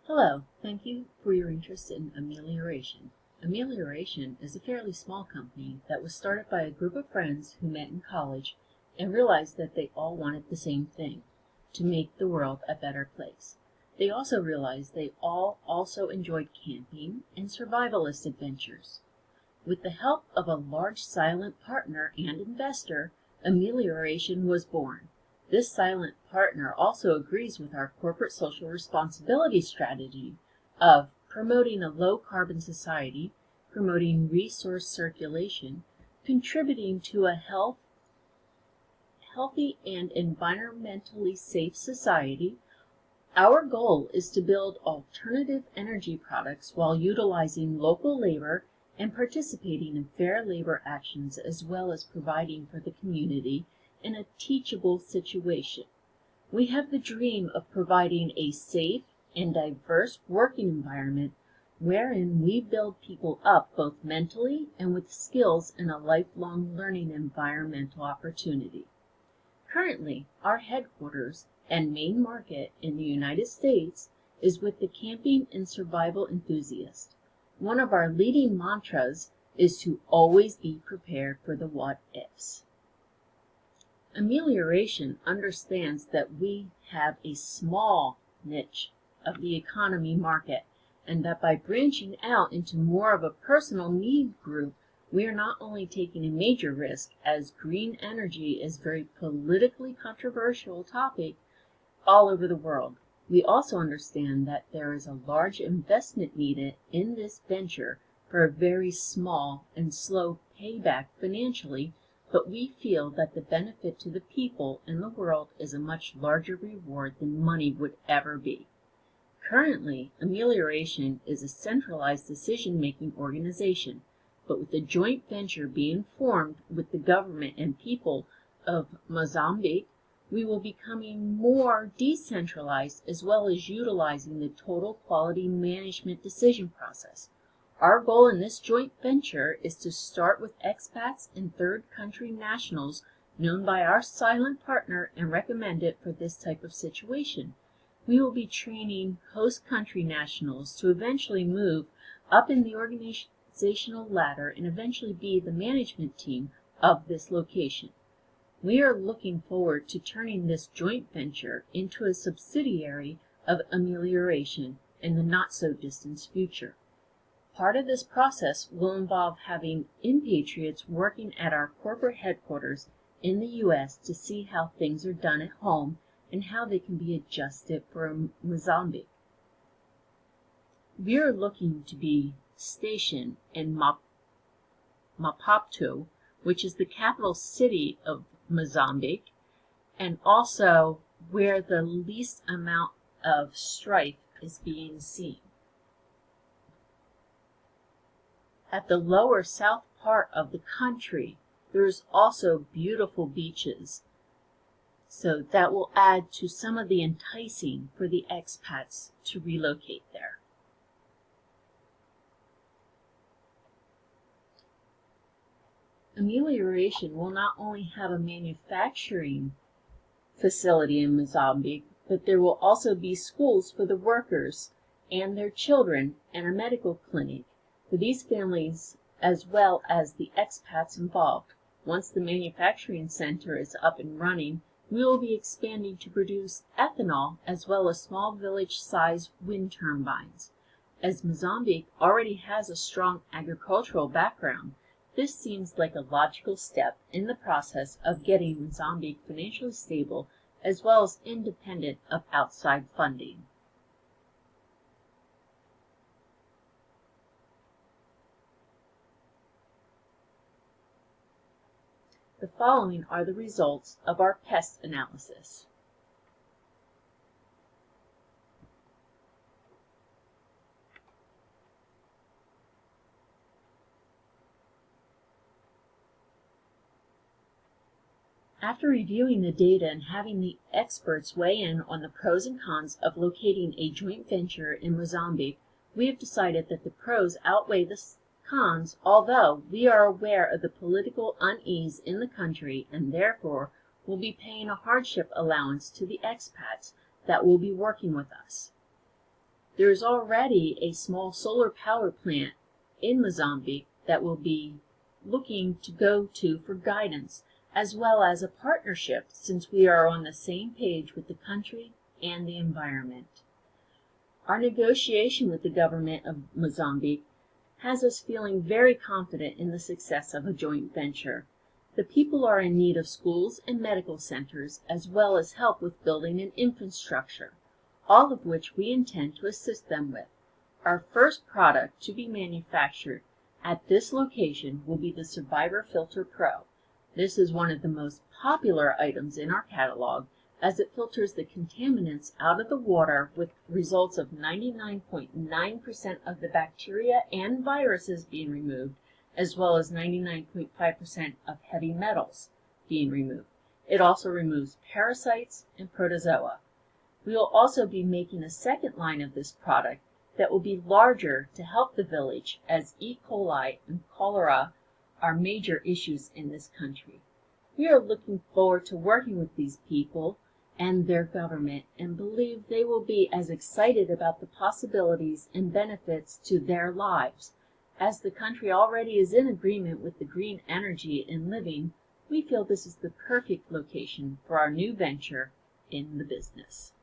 Hello, thank you for your interest in Amelioration. Amelioration is a fairly small company that was started by a group of friends who met in college and realized that they all wanted the same thing, to make the world a better place. They also realized they all also enjoyed camping and survivalist adventures. With the help of a large silent partner and investor, Amelioration was born. This silent partner also agrees with our corporate social responsibility strategy of promoting a low-carbon society, promoting resource circulation, contributing to a healthy and environmentally safe society. Our goal is to build alternative energy products while utilizing local labor and participating in fair labor actions, as well as providing for the community in a teachable situation. We have the dream of providing a safe and diverse working environment wherein we build people up both mentally and with skills in a lifelong learning environmental opportunity. Currently, our headquarters and main market in the United States is with the camping and survival enthusiast. One of our leading mantras is to always be prepared for the what-ifs. Amelioration understands that we have a small niche of the economy market, and that by branching out into more of a personal need group, we are not only taking a major risk, as green energy is a very politically controversial topic all over the world. We also understand that there is a large investment needed in this venture for a very small and slow payback financially, but we feel that the benefit to the people in the world is a much larger reward than money would ever be. Currently, Amelioration is a centralized decision-making organization, but with a joint venture being formed with the government and people of Mozambique, we will be becoming more decentralized, as well as utilizing the total quality management decision process. Our goal in this joint venture is to start with expats and third country nationals known by our silent partner and recommended for this type of situation. We will be training host country nationals to eventually move up in the organizational ladder and eventually be the management team of this location. We are looking forward to turning this joint venture into a subsidiary of Amelioration in the not-so-distant future. Part of this process will involve having expatriates working at our corporate headquarters in the U.S. to see how things are done at home and how they can be adjusted for Mozambique. We are looking to be stationed in Maputo, which is the capital city of Mozambique, and also where the least amount of strife is being seen. At the lower south part of the country, there's also beautiful beaches, so that will add to some of the enticing for the expats to relocate there. Amelioration will not only have a manufacturing facility in Mozambique, but there will also be schools for the workers and their children and a medical clinic for these families as well as the expats involved. Once the manufacturing center is up and running, we will be expanding to produce ethanol as well as small village-sized wind turbines. As Mozambique already has a strong agricultural background, this seems like a logical step in the process of getting Mozambique financially stable as well as independent of outside funding. The following are the results of our pest analysis. After reviewing the data and having the experts weigh in on the pros and cons of locating a joint venture in Mozambique, we have decided that the pros outweigh the cons, although we are aware of the political unease in the country and therefore will be paying a hardship allowance to the expats that will be working with us. There is already a small solar power plant in Mozambique that we'll be looking to go to for guidance, as well as a partnership, since we are on the same page with the country and the environment. Our negotiation with the government of Mozambique has us feeling very confident in the success of a joint venture. The people are in need of schools and medical centers, as well as help with building an infrastructure, all of which we intend to assist them with. Our first product to be manufactured at this location will be the Survivor Filter Pro. This is one of the most popular items in our catalog, as it filters the contaminants out of the water with results of 99.9% of the bacteria and viruses being removed, as well as 99.5% of heavy metals being removed. It also removes parasites and protozoa. We will also be making a second line of this product that will be larger to help the village, as E. coli and cholera are major issues in this country. We are looking forward to working with these people and their government, and believe they will be as excited about the possibilities and benefits to their lives. As the country already is in agreement with the green energy in living, we feel this is the perfect location for our new venture in the business.